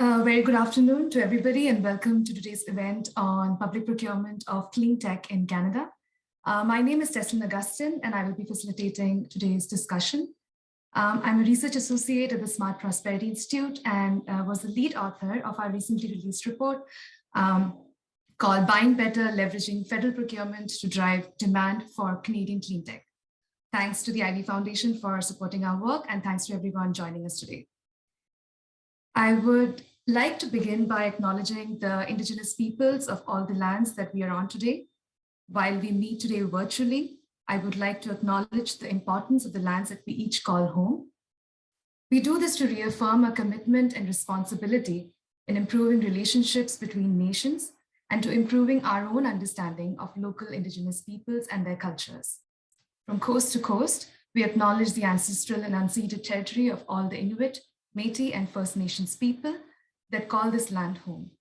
Very good afternoon to everybody and welcome to today's event on public procurement of Cleantech in Canada. My name is Tesslyn Augustine and I will be facilitating today's discussion. I'm a research associate at the Smart Prosperity Institute and was the lead author of our recently released report called Buying Better, Leveraging Federal Procurement to Drive Demand for Canadian Cleantech. Thanks to the Ivy Foundation for supporting our work and thanks to everyone joining us today. I would like to begin by acknowledging the Indigenous peoples of all the lands that we are on today. While we meet today virtually, I would like to acknowledge the importance of the lands that we each call home. We do this to reaffirm our commitment and responsibility in improving relationships between nations and to improving our own understanding of local Indigenous peoples and their cultures. From coast to coast, we acknowledge the ancestral and unceded territory of all the Inuit, Métis, and First Nations people that call this land home.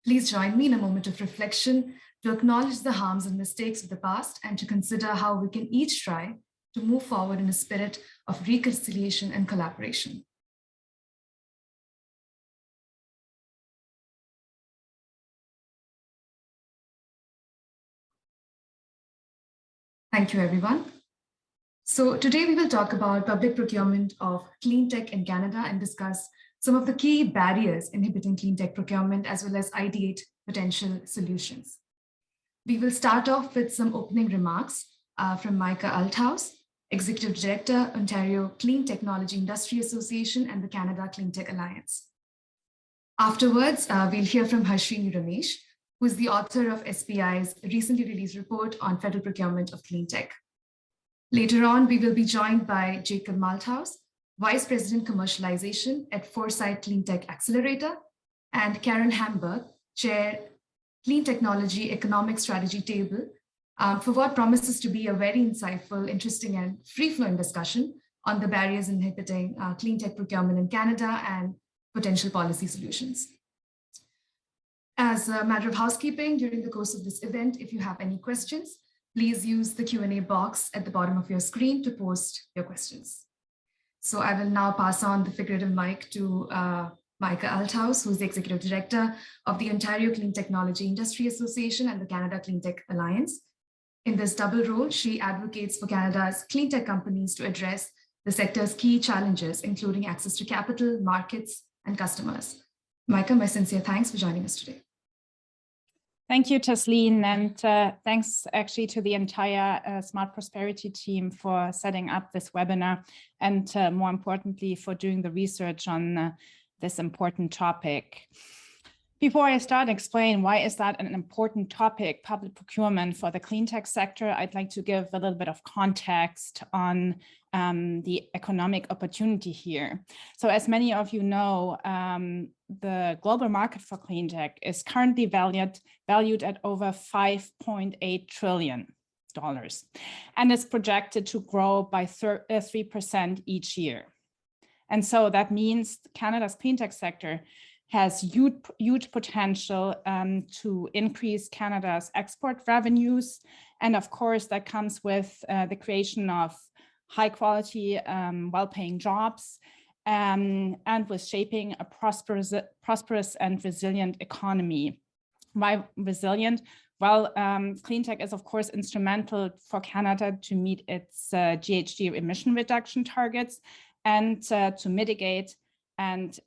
Please join me in a moment of reflection to acknowledge the harms and mistakes of the past and to consider how we can each try to move forward in a spirit of reconciliation and collaboration. Thank you, everyone. So today we will talk about public procurement of Cleantech in Canada and discuss some of the key barriers inhibiting cleantech procurement, as well as ideate potential solutions. We will start off with some opening remarks from Micah Althaus, Executive Director, Ontario Clean Technology Industry Association and the Canada Cleantech Alliance. Afterwards, we'll hear from Harshini Ramesh, who is the author of SPI's recently released report on federal procurement of cleantech. Later on, we will be joined by Jacob Malthaus, Vice President Commercialization at Foresight Cleantech Accelerator, and Karen Hamburg, Chair, Clean Technology Economic Strategy Table, for what promises to be a very insightful, interesting, and free-flowing discussion on the barriers inhibiting cleantech procurement in Canada and potential policy solutions. As a matter of housekeeping, during the course of this event, if you have any questions, please use the Q&A box at the bottom of your screen to post your questions. So I will now pass on the figurative mic to Micah Althaus, who is the Executive Director of the Ontario Clean Technology Industry Association and the Canada Cleantech Alliance. In this double role, she advocates for Canada's cleantech companies to address the sector's key challenges, including access to capital, markets, and customers. Micah, my sincere thanks for joining us today. Thank you, Tesslyn, and thanks actually to the entire Smart Prosperity team for setting up this webinar and more importantly, for doing the research on this important topic. Before I start explain why is that an important topic, public procurement for the cleantech sector, I'd like to give a little bit of context on the economic opportunity here. So as many of you know, the global market for cleantech is currently valued at over $5.8 trillion and is projected to grow by 3% each year. And so that means Canada's cleantech sector has huge potential to increase Canada's export revenues. And of course, that comes with the creation of high quality, well-paying jobs and with shaping a prosperous and resilient economy. Why resilient? Well, cleantech is of course instrumental for Canada to meet its GHG emission reduction targets and to mitigate and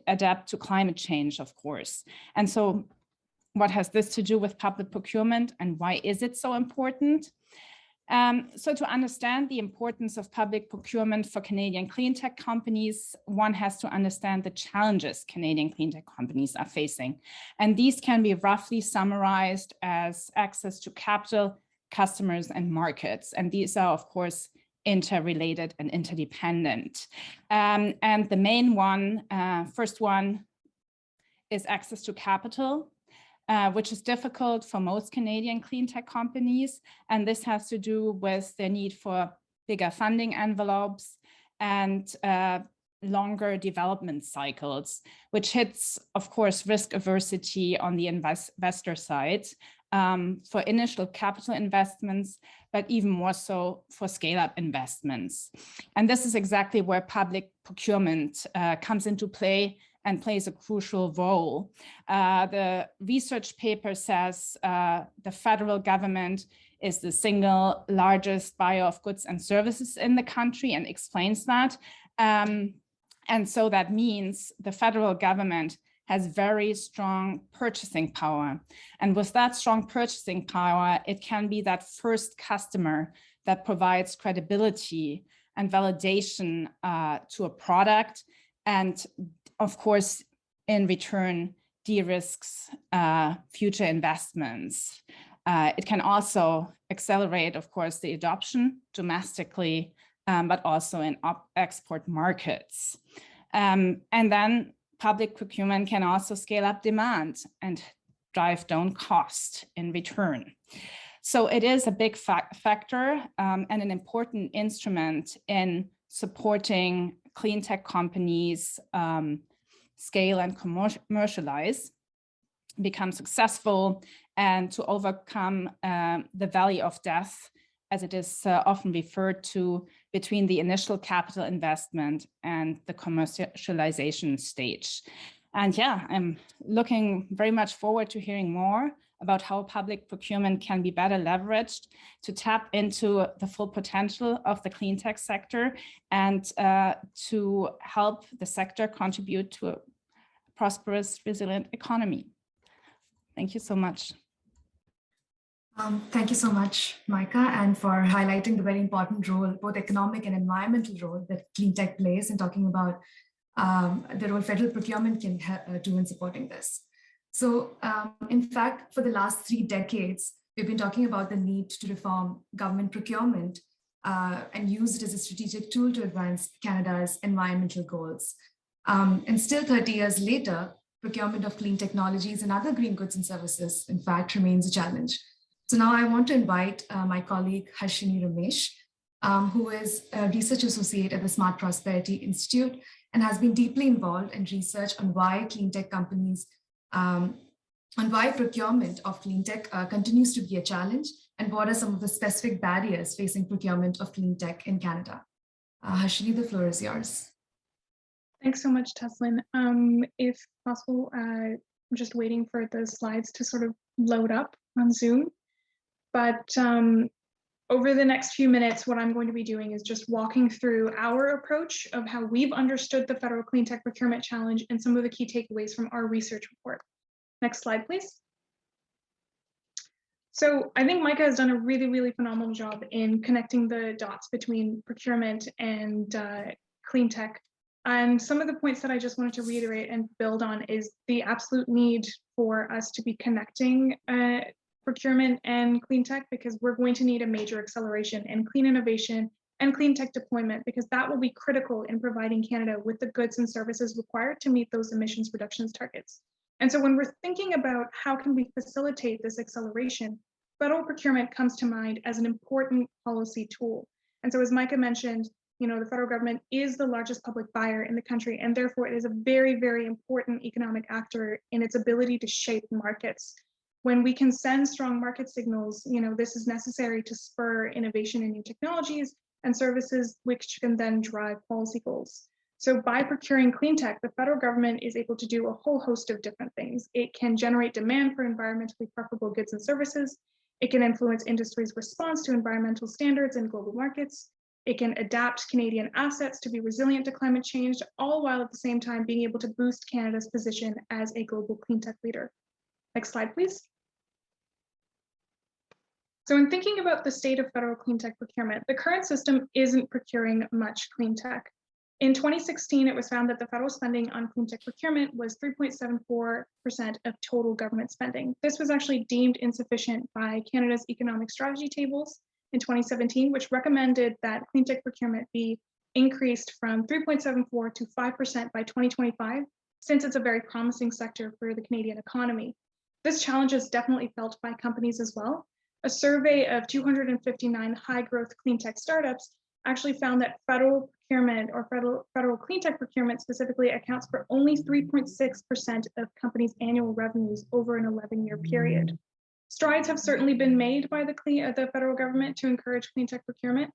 adapt to climate change, of course. And so what has this to do with public procurement and why is it so important? So to understand the importance of public procurement for Canadian cleantech companies, one has to understand the challenges Canadian cleantech companies are facing. And these can be roughly summarized as access to capital, customers, and markets. And these are, of course, interrelated and interdependent. And the main one, first one, is access to capital, which is difficult for most Canadian cleantech companies. And this has to do with the need for bigger funding envelopes and longer development cycles, which hits, of course, risk aversity on the investor side for initial capital investments, but even more so for scale-up investments. And this is exactly where public procurement comes into play and plays a crucial role. The research paper says the federal government is the single largest buyer of goods and services in the country and explains that. And so that means the federal government has very strong purchasing power. And with that strong purchasing power, it can be that first customer that provides credibility and validation to a product. And of course, in return, de-risks future investments. It can also accelerate, of course, the adoption domestically, but also in export markets. And then public procurement can also scale up demand and drive down cost in return. So it is a big factor and an important instrument in supporting clean tech companies scale and commercialize, become successful, and to overcome the valley of death, as it is often referred to, between the initial capital investment and the commercialization stage. And yeah, I'm looking very much forward to hearing more about how public procurement can be better leveraged to tap into the full potential of the clean tech sector and to help the sector contribute to a prosperous, resilient economy. Thank you so much. Thank you so much, Micah, and for highlighting the very important role, both economic and environmental role that clean tech plays, and talking about the role federal procurement can do in supporting this. So in fact, for the last 3 decades, we've been talking about the need to reform government procurement and use it as a strategic tool to advance Canada's environmental goals. And still 30 years later, procurement of clean technologies and other green goods and services, in fact, remains a challenge. So now I want to invite my colleague, Harshini Ramesh, who is a research associate at the Smart Prosperity Institute and has been deeply involved in research on why clean tech companies, on why procurement of clean tech continues to be a challenge, and what are some of the specific barriers facing procurement of clean tech in Canada. Harshini, the floor is yours. Thanks so much, Teslin. If possible, I'm just waiting for the slides to sort of load up on Zoom. But over the next few minutes, what I'm going to be doing is just walking through our approach of how we've understood the Federal Clean Tech Procurement Challenge and some of the key takeaways from our research report. Next slide, please. So I think Micah has done a really, really phenomenal job in connecting the dots between procurement and clean tech. And some of the points that I just wanted to reiterate and build on is the absolute need for us to be connecting procurement and clean tech, because we're going to need a major acceleration in clean innovation and clean tech deployment, because that will be critical in providing Canada with the goods and services required to meet those emissions reductions targets. And so when we're thinking about how can we facilitate this acceleration, federal procurement comes to mind as an important policy tool. And so as Micah mentioned, the federal government is the largest public buyer in the country, and therefore it is a very, very important economic actor in its ability to shape markets. When we can send strong market signals, this is necessary to spur innovation in new technologies and services, which can then drive policy goals. So by procuring clean tech, the federal government is able to do a whole host of different things. It can generate demand for environmentally preferable goods and services. It can influence industry's response to environmental standards in global markets. It can adapt Canadian assets to be resilient to climate change, all while at the same time being able to boost Canada's position as a global clean tech leader. Next slide, please. So in thinking about the state of federal clean tech procurement, the current system isn't procuring much clean tech. In 2016, it was found that the federal spending on clean tech procurement was 3.74% of total government spending. This was actually deemed insufficient by Canada's economic strategy tables in 2017, which recommended that clean tech procurement be increased from 3.74% to 5% by 2025, since it's a very promising sector for the Canadian economy. This challenge is definitely felt by companies as well. A survey of 259 high-growth clean tech startups actually found that federal procurement, or federal clean tech procurement specifically, accounts for only 3.6% of companies' annual revenues over an 11-year period. Strides have certainly been made by the federal government to encourage clean tech procurement,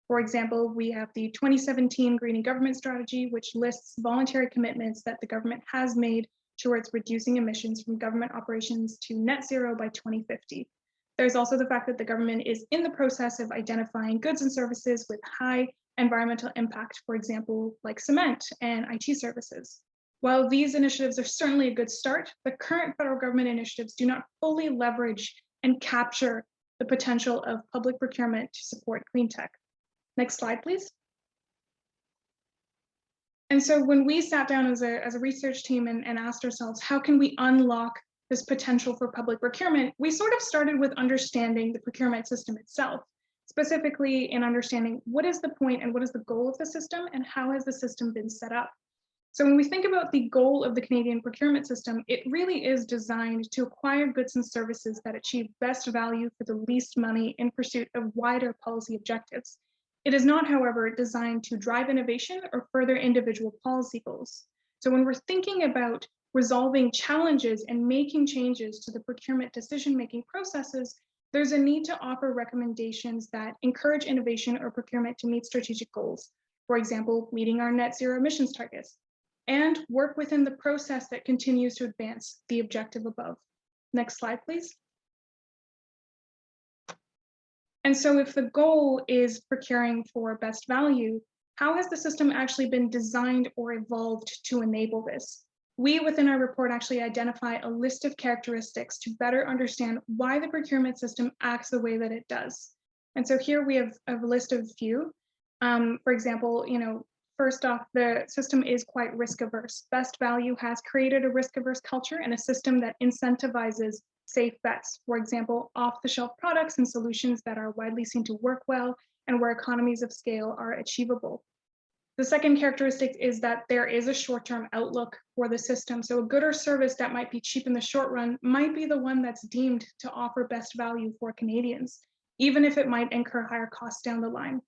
For example, we have the 2017 Greening Government Strategy, which lists voluntary commitments that the government has made towards reducing emissions from government operations to net zero by 2050. There's also the fact that the government is in the process of identifying goods and services with high environmental impact, for example, like cement and IT services. While these initiatives are certainly a good start, the current federal government initiatives do not fully leverage and capture the potential of public procurement to support clean tech. Next slide, please. And so when we sat down as a research team and asked ourselves, how can we unlock this potential for public procurement, we sort of started with understanding the procurement system itself, specifically in understanding what is the point and what is the goal of the system and how has the system been set up. So when we think about the goal of the Canadian procurement system, it really is designed to acquire goods and services that achieve best value for the least money in pursuit of wider policy objectives. It is not, however, designed to drive innovation or further individual policy goals. So when we're thinking about resolving challenges and making changes to the procurement decision-making processes, there's a need to offer recommendations that encourage innovation or procurement to meet strategic goals. For example, meeting our net zero emissions targets, and work within the process that continues to advance the objective above. Next slide, please. And so if the goal is procuring for best value, how has the system actually been designed or evolved to enable this? We, within our report, actually identify a list of characteristics to better understand why the procurement system acts the way that it does. And so here we have a list of a few. For example, first off, the system is quite risk averse. Best value has created a risk averse culture and a system that incentivizes safe bets. For example, off-the-shelf products and solutions that are widely seen to work well and where economies of scale are achievable. The second characteristic is that there is a short-term outlook for the system. So a good or service that might be cheap in the short run might be the one that's deemed to offer best value for Canadians, even if it might incur higher costs down the line.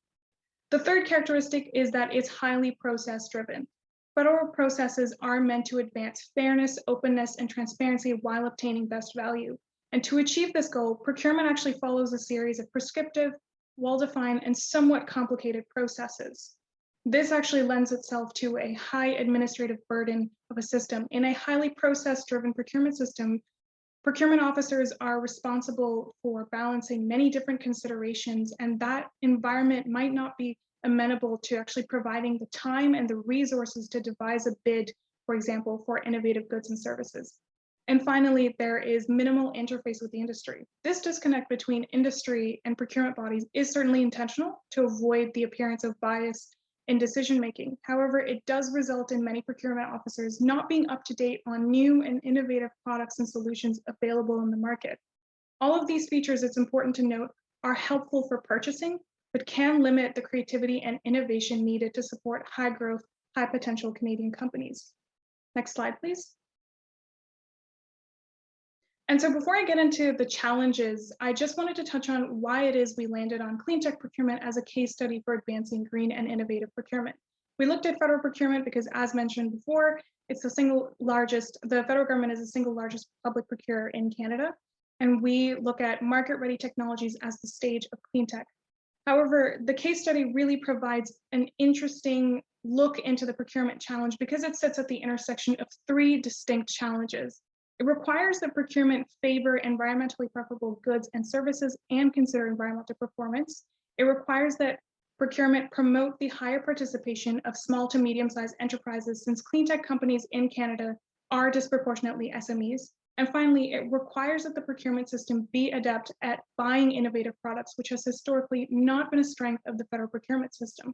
The third characteristic is that it's highly process-driven. Federal processes are meant to advance fairness, openness, and transparency while obtaining best value. And to achieve this goal, procurement actually follows a series of prescriptive, well-defined, and somewhat complicated processes. This actually lends itself to a high administrative burden of a system. In a highly process-driven procurement system, procurement officers are responsible for balancing many different considerations, and that environment might not be amenable to actually providing the time and the resources to devise a bid, for example, for innovative goods and services. And finally, there is minimal interface with the industry. This disconnect between industry and procurement bodies is certainly intentional to avoid the appearance of bias in decision-making. However, it does result in many procurement officers not being up to date on new and innovative products and solutions available in the market. All of these features, it's important to note, are helpful for purchasing, but can limit the creativity and innovation needed to support high growth, high potential Canadian companies. Next slide, please. And so before I get into the challenges, I just wanted to touch on why it is we landed on clean tech procurement as a case study for advancing green and innovative procurement. We looked at federal procurement because, as mentioned before, it's the federal government is the single largest public procurer in Canada. And we look at market-ready technologies as the stage of clean tech. However, the case study really provides an interesting look into the procurement challenge because it sits at the intersection of three distinct challenges. It requires that procurement favor environmentally preferable goods and services and consider environmental performance. It requires that procurement promote the higher participation of small to medium-sized enterprises, since clean tech companies in Canada are disproportionately SMEs. And finally, it requires that the procurement system be adept at buying innovative products, which has historically not been a strength of the federal procurement system.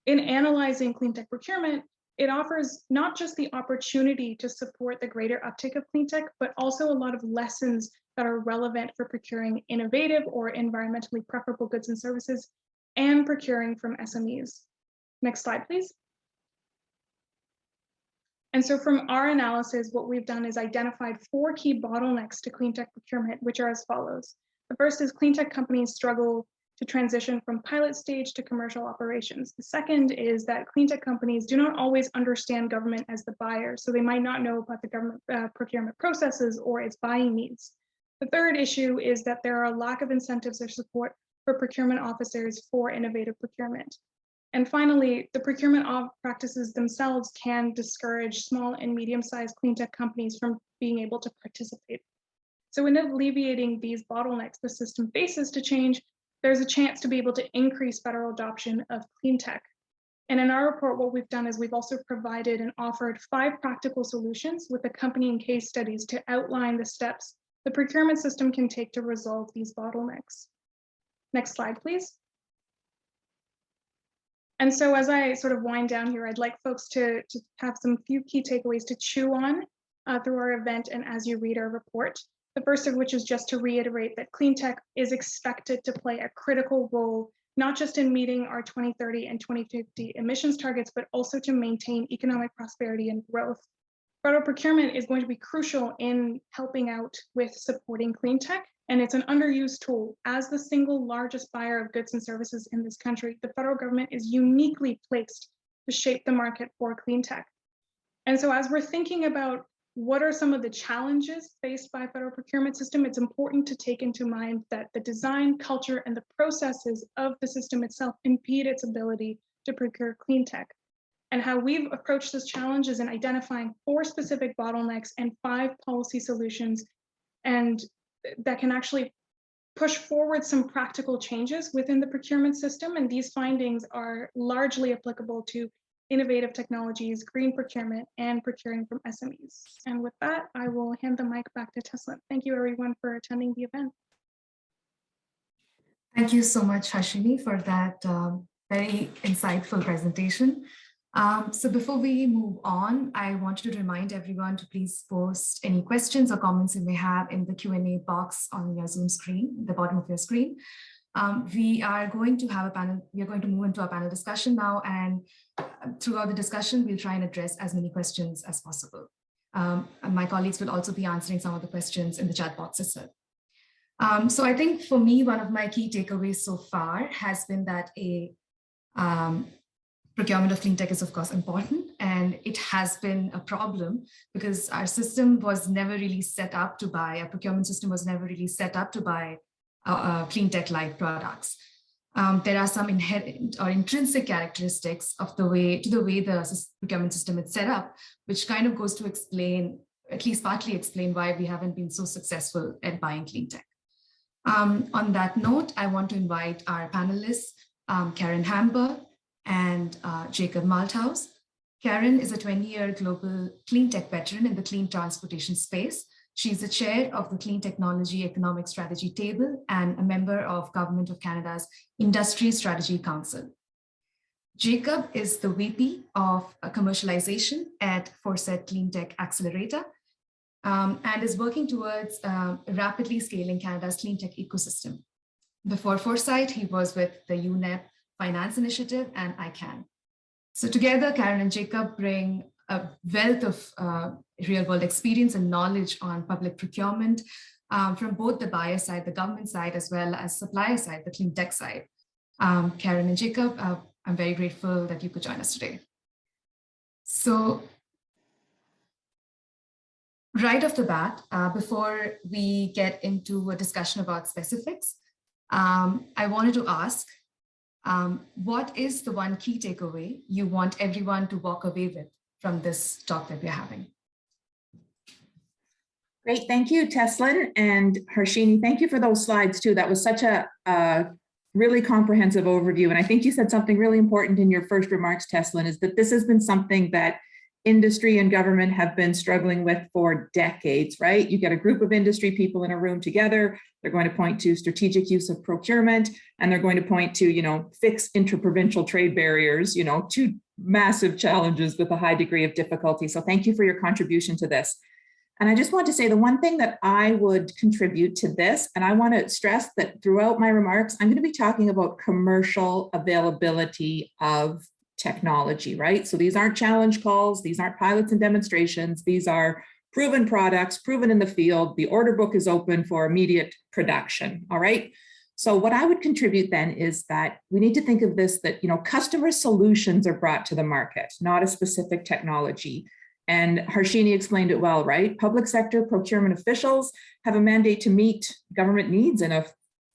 In analyzing clean tech procurement, it offers not just the opportunity to support the greater uptake of clean tech, but also a lot of lessons that are relevant for procuring innovative or environmentally preferable goods and services and procuring from SMEs. Next slide, please. And so from our analysis, what we've done is identified 4 key bottlenecks to clean tech procurement, which are as follows. The first is clean tech companies struggle to transition from pilot stage to commercial operations. The second is that clean tech companies do not always understand government as the buyer, so they might not know about the government procurement processes or its buying needs. The third issue is that there are a lack of incentives or support for procurement officers for innovative procurement. And finally, the procurement practices themselves can discourage small and medium-sized cleantech companies from being able to participate. So in alleviating these bottlenecks the system faces to change, there's a chance to be able to increase federal adoption of cleantech. And in our report, what we've done is we've also provided and offered 5 practical solutions with accompanying case studies to outline the steps the procurement system can take to resolve these bottlenecks. Next slide, please. And so as I sort of wind down here, I'd like folks to have some few key takeaways to chew on through our event and as you read our report. The first of which is just to reiterate that cleantech is expected to play a critical role, not just in meeting our 2030 and 2050 emissions targets, but also to maintain economic prosperity and growth. Federal procurement is going to be crucial in helping out with supporting cleantech, and it's an underused tool. As the single largest buyer of goods and services in this country, the federal government is uniquely placed to shape the market for cleantech. And so as we're thinking about what are some of the challenges faced by federal procurement system, it's important to take into mind that the design, culture, and the processes of the system itself impede its ability to procure cleantech. And how we've approached this challenge is in identifying 4 specific bottlenecks and 5 policy solutions, and that can actually push forward some practical changes within the procurement system. And these findings are largely applicable to innovative technologies, green procurement, and procuring from SMEs. And with that, I will hand the mic back to Tesla. Thank you everyone for attending the event. Thank you so much, Harshini, for that very insightful presentation. So before we move on, I wanted to remind everyone to please post any questions or comments you may have in the Q&A box on your Zoom screen, the bottom of your screen. We are going to have a panel, we are going to move into a panel discussion now, and throughout the discussion, we'll try and address as many questions as possible. And my colleagues will also be answering some of the questions in the chat box as well. So I think for me, one of my key takeaways so far has been that a procurement of cleantech is of course important, and it has been a problem because our system was never really set up to buy, our procurement system was never really set up to buy cleantech-like products. There are some inherent or intrinsic characteristics of the way the procurement system is set up, which kind of goes to explain, at least partly explain, why we haven't been so successful at buying cleantech. On that note, I want to invite our panelists, Karen Hamber and Jacob Malthouse. Karen is a 20-year global cleantech veteran in the clean transportation space. She's the chair of the Clean Technology Economic Strategy Table and a member of Government of Canada's Industry Strategy Council. Jacob is the VP of Commercialization at Foresight Cleantech Accelerator and is working towards rapidly scaling Canada's cleantech ecosystem. Before Foresight, he was with the UNEP Finance Initiative and ICANN. So together, Karen and Jacob bring a wealth of real-world experience and knowledge on public procurement from both the buyer side, the government side, as well as supplier side, the clean tech side. Karen and Jacob, I'm very grateful that you could join us today. So right off the bat, before we get into a discussion about specifics, I wanted to ask, what is the one key takeaway you want everyone to walk away with from this talk that we're having? Great, thank you, Teslin and Harshini. Thank you for those slides too. That was such a really comprehensive overview. And I think you said something really important in your first remarks, Teslin, is that this has been something that industry and government have been struggling with for decades, right? You get a group of industry people in a room together, they're going to point to strategic use of procurement, and they're going to point to, fix interprovincial trade barriers, two massive challenges with a high degree of difficulty. So thank you for your contribution to this. And I just want to say the one thing that I would contribute to this, and I want to stress that throughout my remarks, I'm going to be talking about commercial availability of technology, right? So these aren't challenge calls, these aren't pilots and demonstrations, these are proven products, proven in the field. The order book is open for immediate production, all right? So what I would contribute then is that we need to think of this that, customer solutions are brought to the market, not a specific technology. And Harshini explained it well, right? Public sector procurement officials have a mandate to meet government needs in a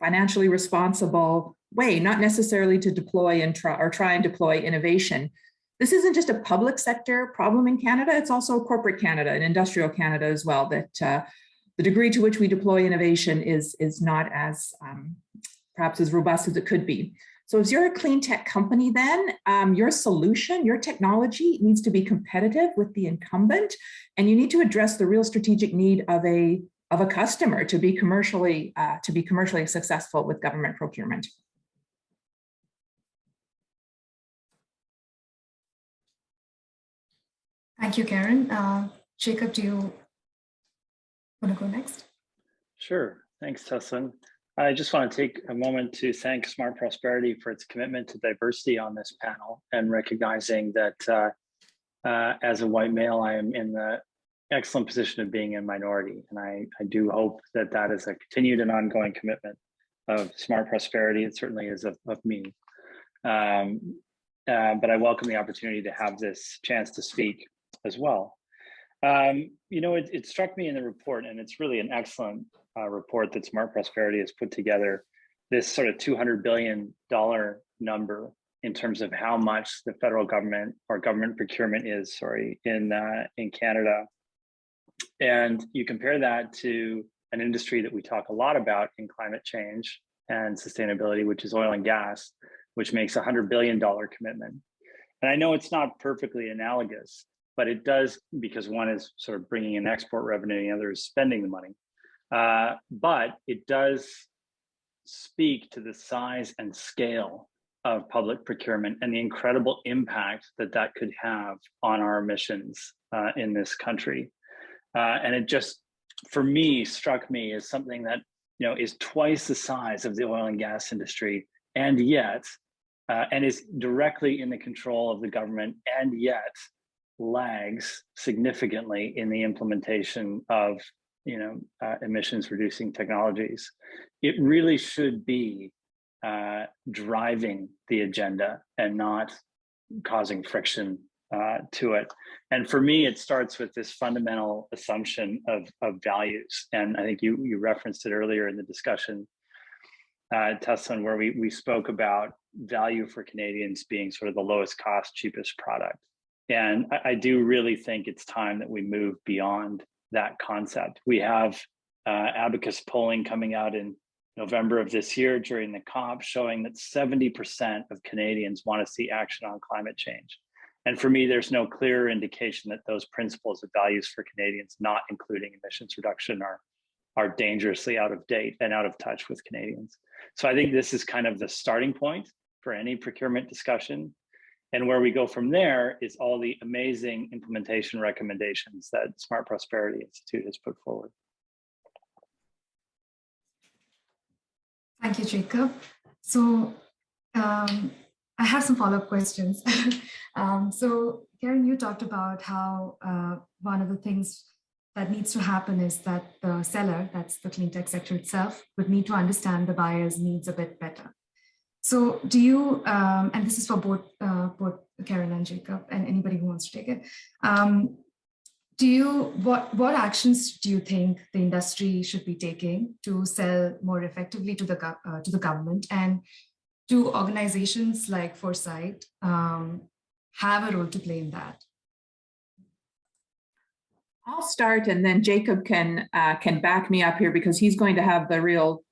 financially responsible way, not necessarily to deploy and try and deploy innovation. This isn't just a public sector problem in Canada, it's also corporate Canada and industrial Canada as well, that the degree to which we deploy innovation is not as perhaps as robust as it could be. So if you're a clean tech company, then your solution, your technology needs to be competitive with the incumbent, and you need to address the real strategic need of a customer to be commercially successful with government procurement. Thank you, Karen. Jacob, do you want to go next? Sure. Thanks, Teslin. I just want to take a moment to thank Smart Prosperity for its commitment to diversity on this panel, and recognizing that as a white male, I am in the excellent position of being a minority. And I do hope that that is a continued and ongoing commitment of Smart Prosperity. It certainly is of me. But I welcome the opportunity to have this chance to speak as well. You know, it struck me in the report, and it's really an excellent report that Smart Prosperity has put together, this sort of $200 billion number in terms of how much the federal government or government procurement is, in Canada. And you compare that to an industry that we talk a lot about in climate change and sustainability, which is oil and gas, which makes a $100 billion commitment. And I know it's not perfectly analogous, but it does, because one is sort of bringing in export revenue and the other is spending the money. But it does speak to the size and scale of public procurement and the incredible impact that that could have on our emissions in this country. And it just, for me, struck me as something that, you know, is twice the size of the oil and gas industry, and yet, and is directly in the control of the government, and yet lags significantly in the implementation of, you know, emissions reducing technologies. It really should be driving the agenda and not causing friction to it. And for me, it starts with this fundamental assumption of values. And I think you referenced it earlier in the discussion, Teslin, where we spoke about value for Canadians being sort of the lowest cost, cheapest product. And I do really think it's time that we move beyond that concept. We have Abacus polling coming out in November of this year during the COP, showing that 70% of Canadians want to see action on climate change. And for me, there's no clearer indication that those principles of values for Canadians, not including emissions reduction, are dangerously out of date and out of touch with Canadians. So I think this is kind of the starting point for any procurement discussion. And where we go from there is all the amazing implementation recommendations that Smart Prosperity Institute has put forward. Thank you, Jacob. So I have some follow-up questions. So Karen, you talked about how one of the things that needs to happen is that the seller, that's the clean tech sector itself, would need to understand the buyer's needs a bit better. So do you, and this is for both Karen and Jacob and anybody who wants to take it, what actions do you think the industry should be taking to sell more effectively to the government, and do organizations like Foresight have a role to play in that? I'll start, and then Jacob can back me up here, because he's going to have the real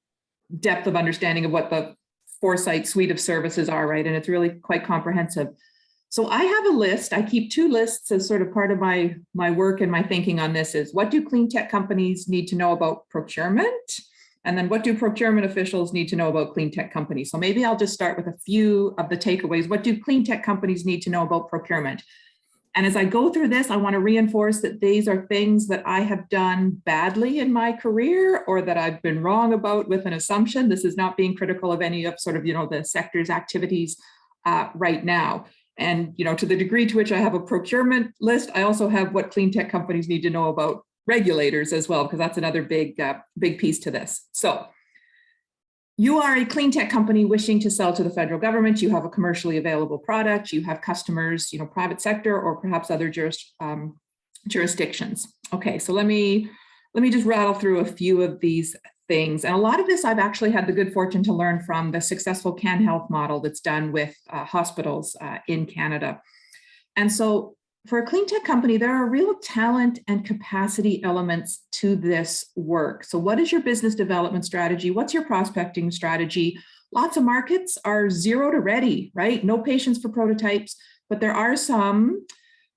depth of understanding of what the Foresight suite of services are, right? And it's really quite comprehensive. So I have a list. I keep two lists as sort of part of my work and my thinking on this is, what do clean tech companies need to know about procurement? And then what do procurement officials need to know about clean tech companies? So maybe I'll just start with a few of the takeaways. What do clean tech companies need to know about procurement? And as I go through this, I want to reinforce that these are things that I have done badly in my career, or that I've been wrong about with an assumption. This is not being critical of any of sort of, you know, the sector's activities right now. And, you know, to the degree to which I have a procurement list, I also have what clean tech companies need to know about regulators as well, because that's another big piece to this. So you are a clean tech company wishing to sell to the federal government. You have a commercially available product. You have customers, you know, private sector or perhaps other jurisdictions. Okay, so let me Let me just rattle through a few of these things. And a lot of this I've actually had the good fortune to learn from the successful CanHealth model that's done with hospitals in Canada. And so for a clean tech company, there are real talent and capacity elements to this work. So what is your business development strategy? What's your prospecting strategy? Lots of markets are 0 to ready, right? No patience for prototypes, but there are some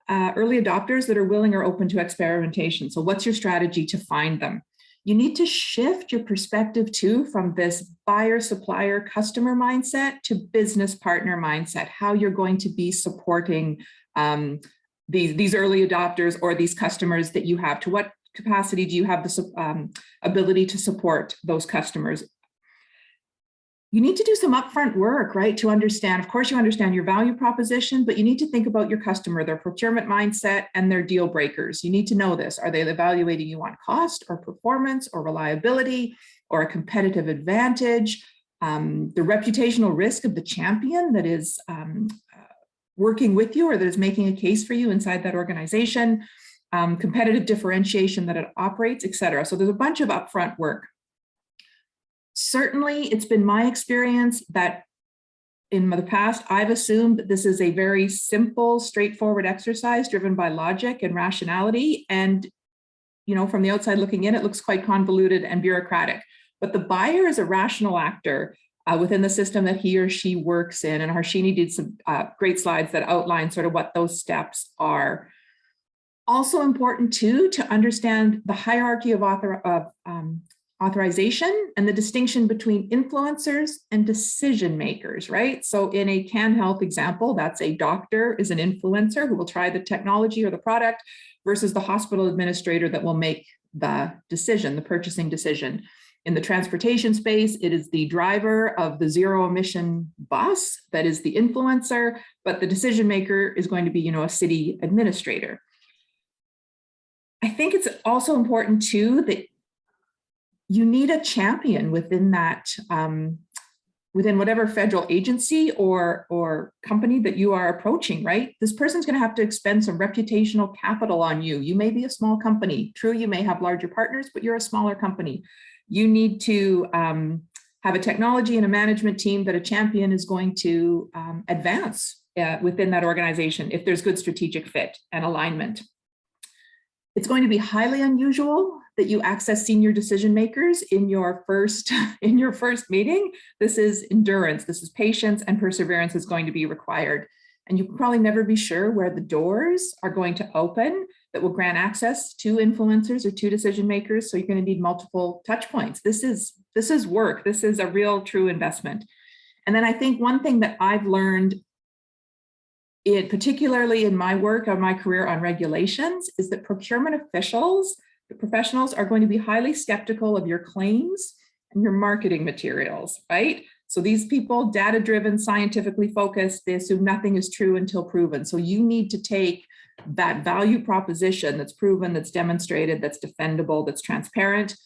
early adopters that are willing or open to experimentation. So what's your strategy to find them? You need to shift your perspective too from this buyer, supplier, customer mindset to business partner mindset, how you're going to be supporting these early adopters or these customers that you have. To what capacity do you have the ability to support those customers? You need to do some upfront work, right? To understand, of course, you understand your value proposition, but you need to think about your customer, their procurement mindset, and their deal breakers. You need to know this. Are they evaluating you on cost or performance or reliability or a competitive advantage? The reputational risk of the champion that is working with you or that is making a case for you inside that organization, competitive differentiation that it operates, et cetera. So there's a bunch of upfront work. Certainly, it's been my experience that in the past, I've assumed that this is a very simple, straightforward exercise driven by logic and rationality. And, you know, from the outside looking in, it looks quite convoluted and bureaucratic. But the buyer is a rational actor within the system that he or she works in. And Harshini did some great slides that outline sort of what those steps are. Also important too, to understand the hierarchy of authorization and the distinction between influencers and decision makers, right? So in a CanHealth example, that's a doctor is an influencer who will try the technology or the product versus the hospital administrator that will make the decision, the purchasing decision. In the transportation space, it is the driver of the zero emission bus that is the influencer, but the decision maker is going to be, you know, a city administrator. I think it's also important too that you need a champion within that, within whatever federal agency or company that you are approaching, right? This person's going to have to expend some reputational capital on you. You may be a small company. True, you may have larger partners, but you're a smaller company. You need to have a technology and a management team that a champion is going to advance within that organization if there's good strategic fit and alignment. It's going to be highly unusual that you access senior decision makers in your first meeting. This is endurance, this is patience, and perseverance is going to be required. And you can probably never be sure where the doors are going to open that will grant access to influencers or to decision makers. So you're going to need multiple touch points. This is work. This is a real true investment. And then I think one thing that I've learned particularly in my work on my career on regulations is that procurement officials, the professionals, are going to be highly skeptical of your claims and your marketing materials, right? So these people, data-driven, scientifically focused, they assume nothing is true until proven. So you need to take that value proposition that's proven, that's demonstrated, that's defendable, that's transparent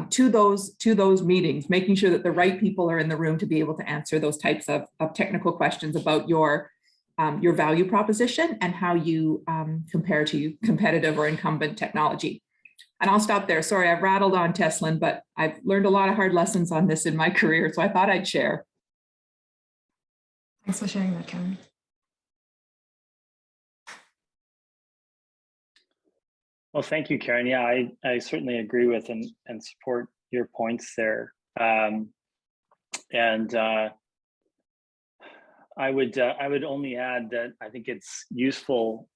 to those meetings, making sure that the right people are in the room to be able to answer those types of technical questions about your value proposition and how you compare to competitive or incumbent technology. And I'll stop there. Sorry, I've rattled on, Teslin, but I've learned a lot of hard lessons on this in my career, so I thought I'd share. Thanks for sharing that, Karen. Well, thank you, Karen. Yeah, I certainly agree with and support your points there. I would only add that I think it's useful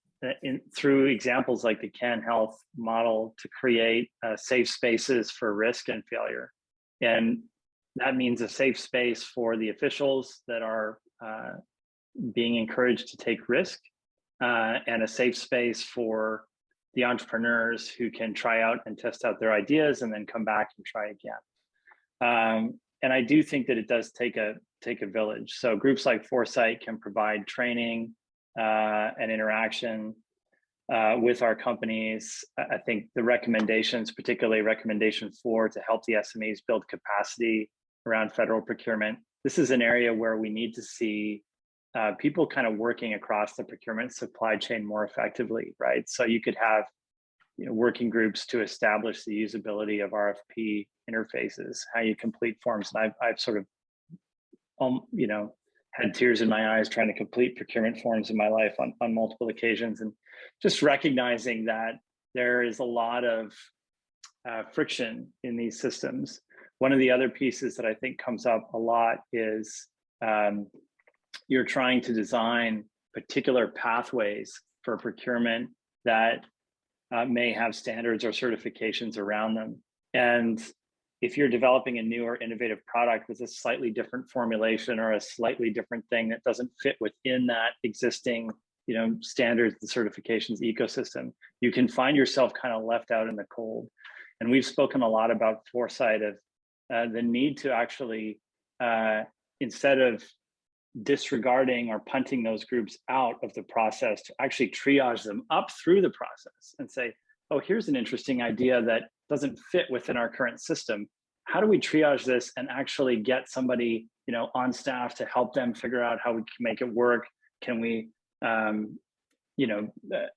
through examples like the CanHealth model to create safe spaces for risk and failure. And that means a safe space for the officials that are being encouraged to take risk and a safe space for the entrepreneurs who can try out and test out their ideas and then come back and try again. And I do think that it does take a village. So groups like Foresight can provide training and interaction with our companies. I think the recommendations, particularly recommendation 4, to help the SMEs build capacity around federal procurement. This is an area where we need to see people kind of working across the procurement supply chain more effectively, right? So you could have working groups to establish the usability of RFP interfaces, how you complete forms. And I've sort of, had tears in my eyes trying to complete procurement forms in my life on multiple occasions, and just recognizing that there is a lot of friction in these systems. One of the other pieces that I think comes up a lot is you're trying to design particular pathways for procurement that may have standards or certifications around them. And if you're developing a new or innovative product with a slightly different formulation or a slightly different thing that doesn't fit within that existing, standards and certifications ecosystem, you can find yourself kind of left out in the cold. And we've spoken a lot about foresight of the need to actually, instead of disregarding or punting those groups out of the process, to actually triage them up through the process and say, oh, here's an interesting idea that doesn't fit within our current system. How do we triage this and actually get somebody, on staff to help them figure out how we can make it work? Can we,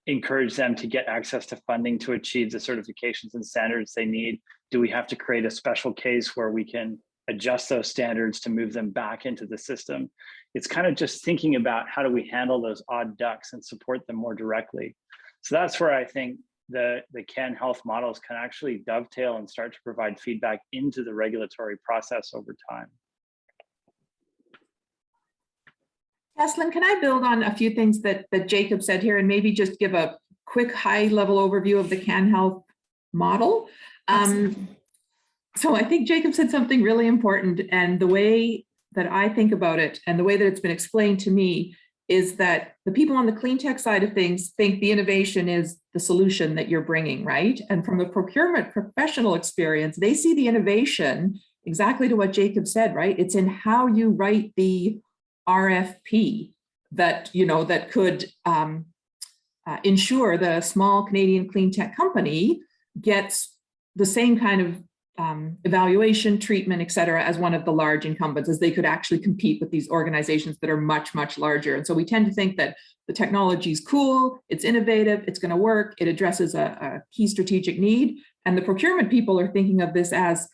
encourage them to get access to funding to achieve the certifications and standards they need? Do we have to create a special case where we can adjust those standards to move them back into the system? It's kind of just thinking about how do we handle those odd ducks and support them more directly. So that's where I think the Can Health models can actually dovetail and start to provide feedback into the regulatory process over time. Teslin, can I build on a few things that Jacob said here and maybe just give a quick high-level overview of the Can Health model? So I think Jacob said something really important, and the way that I think about it and the way that it's been explained to me is that the people on the clean tech side of things think the innovation is the solution that you're bringing, right? And from a procurement professional experience, they see the innovation exactly to what Jacob said, right? It's in how you write the RFP that, that could ensure that a small Canadian clean tech company gets the same kind of evaluation, treatment, et cetera, as one of the large incumbents, as they could actually compete with these organizations that are much, much larger. And so we tend to think that the technology is cool, it's innovative, it's going to work, it addresses a key strategic need. And the procurement people are thinking of this as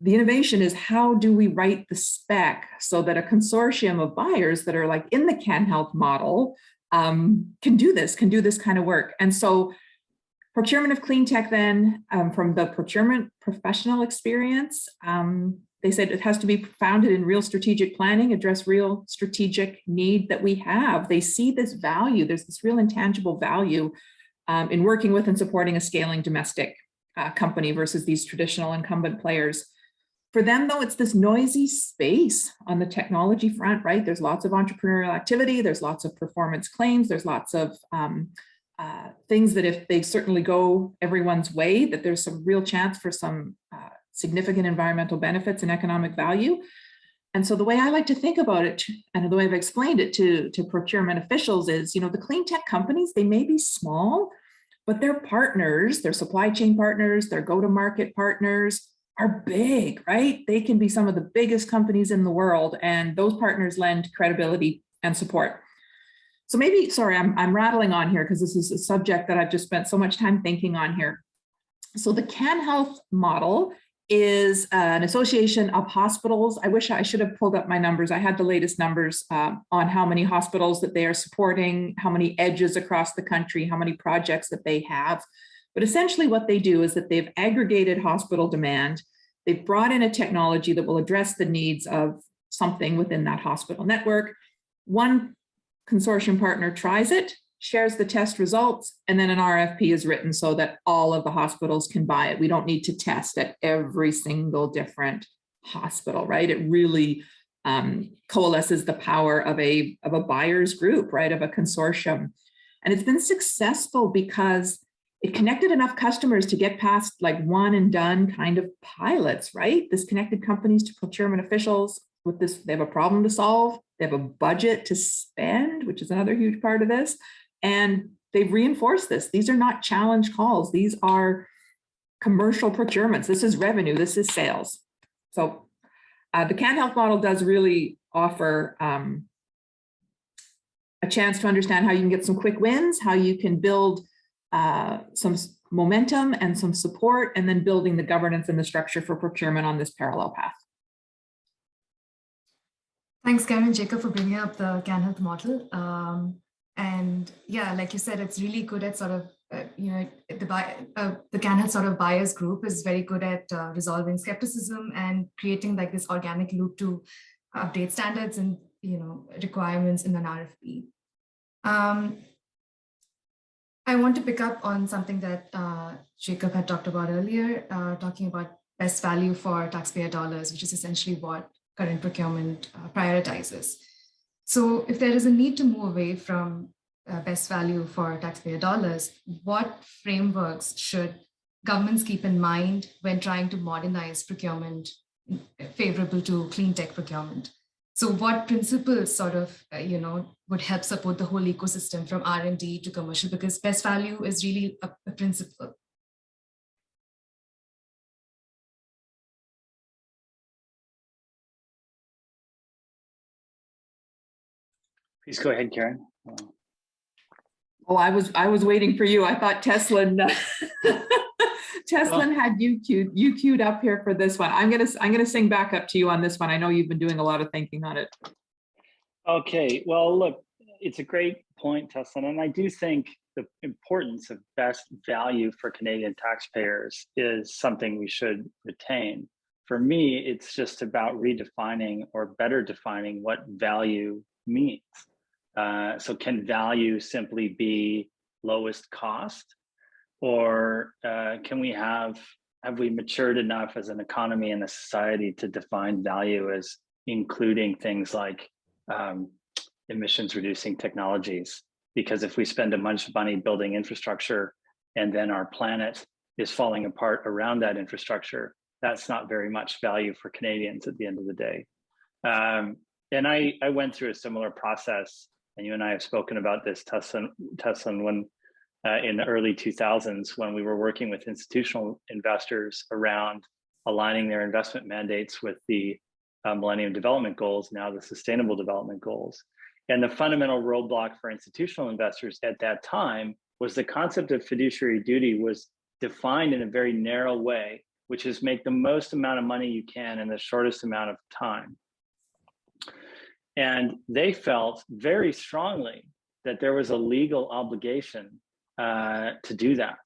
the innovation is how do we write the spec so that a consortium of buyers that are like in the Can Health model can do this kind of work. And so Procurement of Cleantech then, from the procurement professional experience, they said it has to be founded in real strategic planning, address real strategic need that we have. They see this value, there's this real intangible value in working with and supporting a scaling domestic company versus these traditional incumbent players. For them, though, it's this noisy space on the technology front, right? There's lots of entrepreneurial activity, there's lots of performance claims, there's lots of things that if they certainly go everyone's way, that there's some real chance for some significant environmental benefits and economic value. And so the way I like to think about it, and the way I've explained it to procurement officials is, the clean tech companies, they may be small, but their partners, their supply chain partners, their go-to-market partners are big, right? They can be some of the biggest companies in the world, and those partners lend credibility and support. So maybe, sorry, I'm rattling on here because this is a subject that I've just spent so much time thinking on here. So the Can Health model is an association of hospitals. I wish I should have pulled up my numbers. I had the latest numbers on how many hospitals that they are supporting, how many edges across the country, how many projects that they have. But essentially what they do is that they've aggregated hospital demand. They've brought in a technology that will address the needs of something within that hospital network. One consortium partner tries it, shares the test results, and then an RFP is written so that all of the hospitals can buy it. We don't need to test at every single different hospital, right? It really coalesces the power of a buyer's group, right, of a consortium. And it's been successful because it connected enough customers to get past like one and done kind of pilots, right? This connected companies to procurement officials with this, they have a problem to solve, they have a budget to spend, which is another huge part of this. And they've reinforced this. These are not challenge calls. These are commercial procurements. This is revenue, this is sales. So the Can Health model does really offer a chance to understand how you can get some quick wins, how you can build some momentum and some support, and then building the governance and the structure for procurement on this parallel path. Thanks, Karen, Jacob, for bringing up the Can Health model. And yeah, like you said, it's really good at sort of, the Can Health sort of buyers group is very good at resolving skepticism and creating like this organic loop to update standards and requirements in an RFP. I want to pick up on something that Jacob had talked about earlier, talking about best value for taxpayer dollars, which is essentially what current procurement prioritizes. So if there is a need to move away from best value for taxpayer dollars, what frameworks should governments keep in mind when trying to modernize procurement favorable to clean tech procurement? So what principles sort of, would help support the whole ecosystem from R&D to commercial, because best value is really a principle. Please go ahead, Karen. Oh, I was waiting for you. I thought Teslin had you queued up here for this one. I'm gonna sing back up to you on this one. I know you've been doing a lot of thinking on it. Okay, well, look, it's a great point, Teslin, and I do think the importance of best value for Canadian taxpayers is something we should retain. For me, it's just about redefining or better defining what value means. So can value simply be lowest cost? Or can we have we matured enough as an economy and a society to define value as including things like emissions reducing technologies? Because if we spend a bunch of money building infrastructure and then our planet is falling apart around that infrastructure, that's not very much value for Canadians at the end of the day. And I went through a similar process, and you and I have spoken about this, Teslin, when in the early 2000s, when we were working with institutional investors around aligning their investment mandates with the Millennium Development Goals, now the Sustainable Development Goals. And the fundamental roadblock for institutional investors at that time was the concept of fiduciary duty was defined in a very narrow way, which is make the most amount of money you can in the shortest amount of time. And they felt very strongly that there was a legal obligation to do that.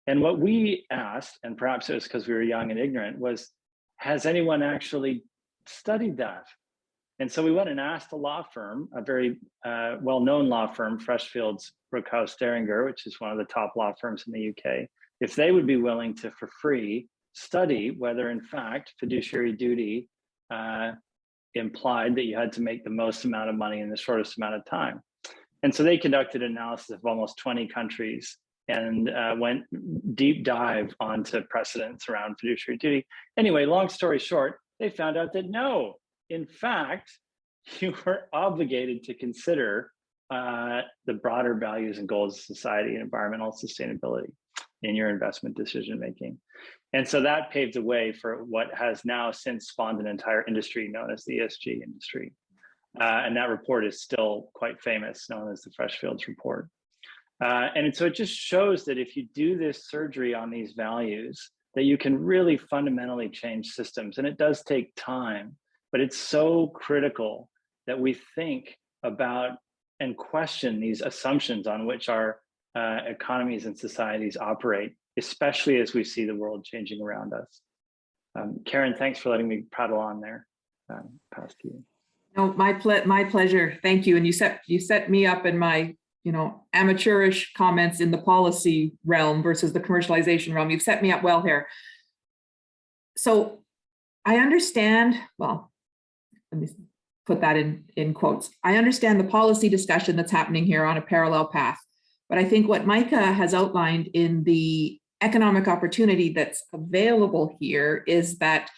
And what we asked, and perhaps it was because we were young and ignorant, was, has anyone actually studied that? And so we went and asked a law firm, a very well-known law firm, Freshfields, Brookhouse Derringer, which is one of the top law firms in the UK, if they would be willing to, for free, study whether in fact fiduciary duty implied that you had to make the most amount of money in the shortest amount of time. And so they conducted an analysis of almost 20 countries and went deep dive onto precedents around fiduciary duty. Anyway, long story short, they found out that no, in fact, you were obligated to consider the broader values and goals of society and environmental sustainability in your investment decision-making. And so that paved the way for what has now since spawned an entire industry known as the ESG industry. And that report is still quite famous, known as the Freshfields report. And so it just shows that if you do this surgery on these values, that you can really fundamentally change systems. And it does take time, but it's so critical that we think about and question these assumptions on which our economies and societies operate, especially as we see the world changing around us. Karen, thanks for letting me prattle on there. Pass to you. No, my pleasure. Thank you. And you set me up in my amateurish comments in the policy realm versus the commercialization realm. You've set me up well here. So I understand, well, let me put that in quotes. I understand the policy discussion that's happening here on a parallel path, but I think what Micah has outlined in the economic opportunity that's available here is that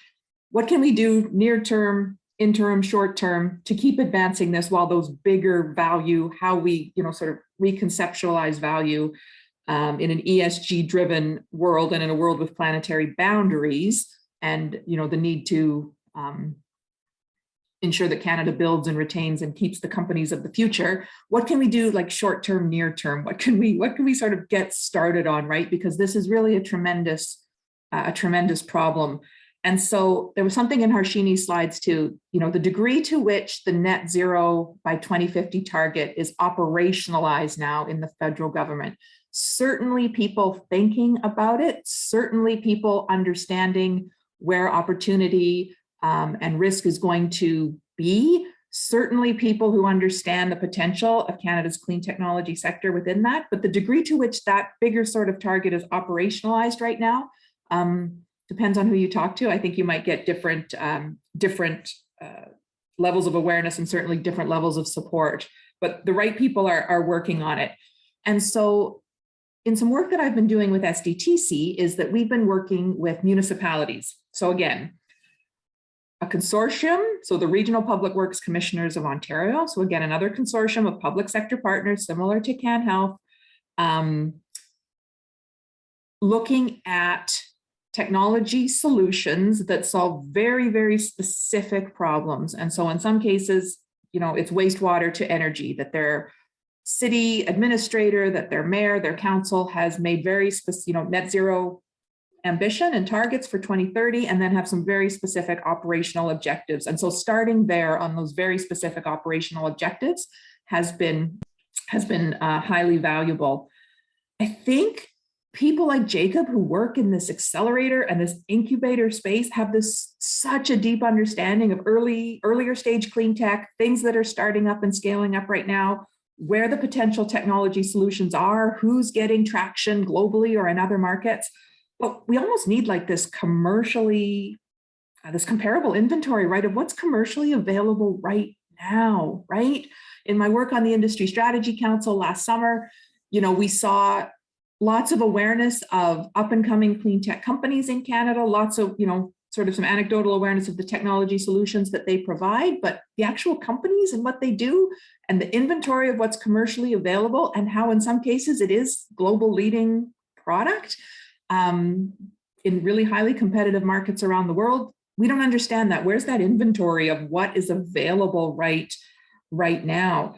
what can we do near term, interim, short term to keep advancing this while those bigger value, how we sort of reconceptualize value in an ESG driven world and in a world with planetary boundaries and the need to ensure that Canada builds and retains and keeps the companies of the future. What can we do like short term, near term? What can we sort of get started on, right? Because this is really a tremendous problem. And so there was something in Harshini's slides too, you know, the degree to which the net zero by 2050 target is operationalized now in the federal government. Certainly people thinking about it, certainly people understanding where opportunity and risk is going to be, certainly people who understand the potential of Canada's clean technology sector within that, but the degree to which that bigger sort of target is operationalized right now depends on who you talk to. I think you might get different levels of awareness and certainly different levels of support, but the right people are working on it. And so in some work that I've been doing with SDTC is that we've been working with municipalities. So again, a consortium, so the Regional Public Works Commissioners of Ontario. So again, another consortium of public sector partners similar to CanHealth, looking at technology solutions that solve very, very specific problems. And so in some cases, you know, it's wastewater to energy, that their city administrator, that their mayor, their council has made very specific, you know, net zero ambition and targets for 2030, and then have some very specific operational objectives. And so starting there on those very specific operational objectives has been highly valuable. I think people like Jacob who work in this accelerator and this incubator space have such a deep understanding of earlier stage clean tech, things that are starting up and scaling up right now, where the potential technology solutions are, who's getting traction globally or in other markets. But we almost need like this this comparable inventory, right, of what's commercially available right now, right? In my work on the Industry Strategy Council last summer, you know, we saw lots of awareness of up and coming clean tech companies in Canada, lots of, you know, sort of some anecdotal awareness of the technology solutions that they provide, but the actual companies and what they do and the inventory of what's commercially available and how in some cases it is global leading product in really highly competitive markets around the world. We don't understand that. Where's that inventory of what is available right now?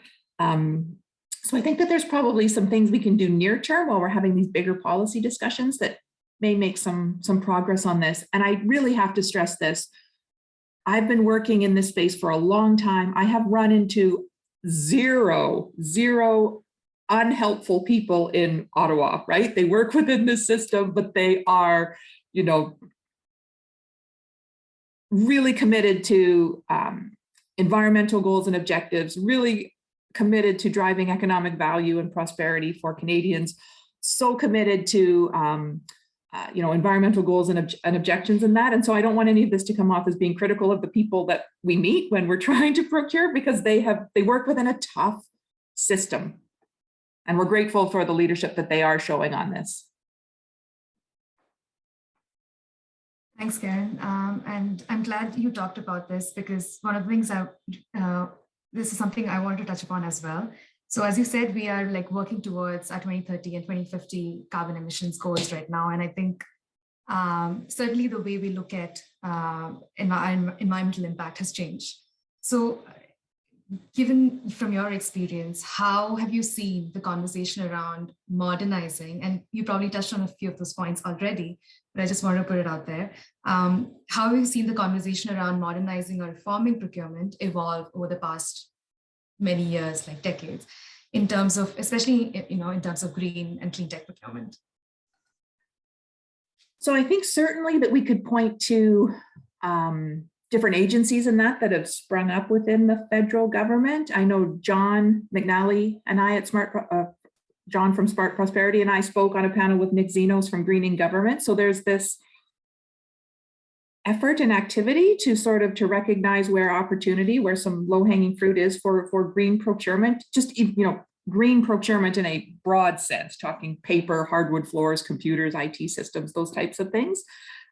So I think that there's probably some things we can do near term while we're having these bigger policy discussions that may make some progress on this. And I really have to stress this. I've been working in this space for a long time. I have run into zero unhelpful people in Ottawa, right? They work within this system, but they are, you know, really committed to environmental goals and objectives, really committed to driving economic value and prosperity for Canadians, so committed to you know, environmental goals and objections in that. And so I don't want any of this to come off as being critical of the people that we meet when we're trying to procure, because they work within a tough system. And we're grateful for the leadership that they are showing on this. Thanks, Karen. And I'm glad you talked about this, because one of the things this is something I wanted to touch upon as well. So as you said, we are like working towards our 2030 and 2050 carbon emissions goals right now. And I think certainly the way we look at environmental impact has changed. So given from your experience, how have you seen the conversation around modernizing? And you probably touched on a few of those points already, but I just want to put it out there. How have you seen the conversation around modernizing or reforming procurement evolve over the past many years, like decades, in terms of, especially, you know, in terms of green and clean tech procurement? So I think certainly that we could point to different agencies in that have sprung up within the federal government. I know John McNally and I at John from Smart Prosperity and I spoke on a panel with Nick Zenos from Greening Government. So there's this effort and activity to sort of to recognize where opportunity, where some low-hanging fruit is for green procurement, just, you know, green procurement in a broad sense, talking paper, hardwood floors, computers, IT systems, those types of things.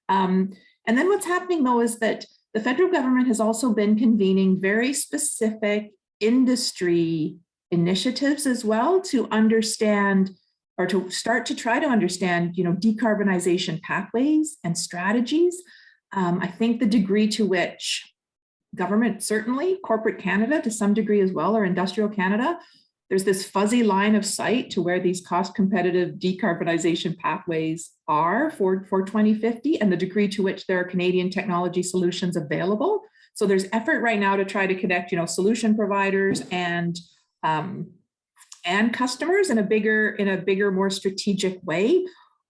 And then what's happening though is that the federal government has also been convening very specific industry initiatives as well to understand, or to start to try to understand, you know, decarbonization pathways and strategies. I think the degree to which government, certainly, corporate Canada to some degree as well, or industrial Canada. There's this fuzzy line of sight to where these cost competitive decarbonization pathways are for 2050 and the degree to which there are Canadian technology solutions available. So there's effort right now to try to connect, solution providers and customers in a bigger, more strategic way.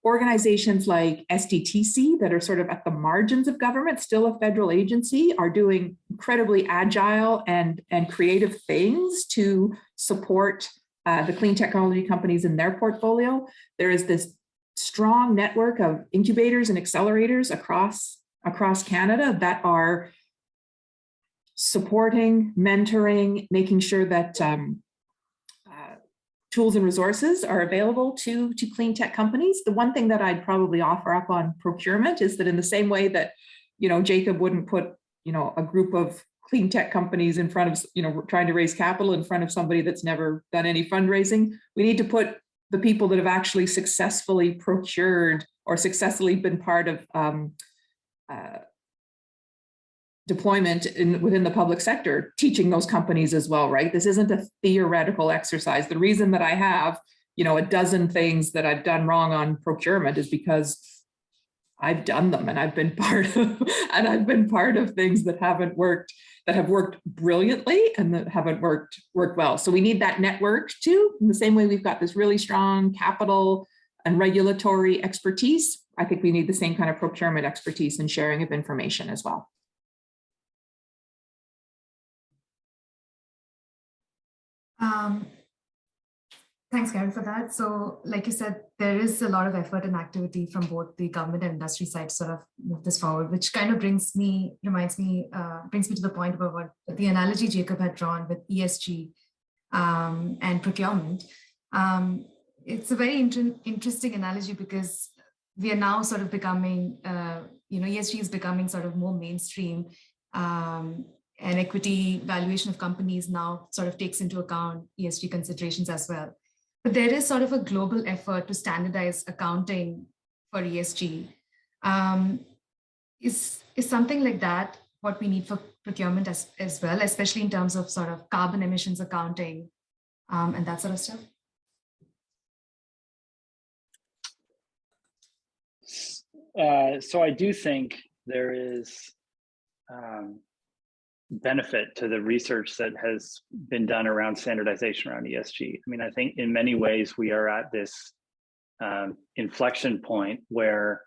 Organizations like SDTC that are sort of at the margins of government, still a federal agency, are doing incredibly agile and creative things to support the clean technology companies in their portfolio. There is this strong network of incubators and accelerators across Canada that are supporting, mentoring, making sure that tools and resources are available to clean tech companies. The one thing that I'd probably offer up on procurement is that in the same way that, Jacob wouldn't put, a group of clean tech companies in front of, trying to raise capital in front of somebody that's never done any fundraising, we need to put the people that have actually successfully procured or successfully been part of deployment within the public sector, teaching those companies as well, right? This isn't a theoretical exercise. The reason that I have, a dozen things that I've done wrong on procurement is because I've done them and I've been part of things that have worked brilliantly and that haven't worked well. So we need that network too. In the same way we've got this really strong capital and regulatory expertise, I think we need the same kind of procurement expertise and sharing of information as well. Thanks, Karen, for that. So like you said, there is a lot of effort and activity from both the government and industry side to sort of move this forward, which kind of brings me to the point about what the analogy Jacob had drawn with ESG and procurement. It's a very interesting analogy because we are now sort of becoming, ESG is becoming sort of more mainstream, and equity valuation of companies now sort of takes into account ESG considerations as well. But there is sort of a global effort to standardize accounting for ESG. Is something like that what we need for procurement as well, especially in terms of sort of carbon emissions accounting and that sort of stuff? So I do think there is benefit to the research that has been done around standardization around ESG. I mean, I think in many ways we are at this inflection point where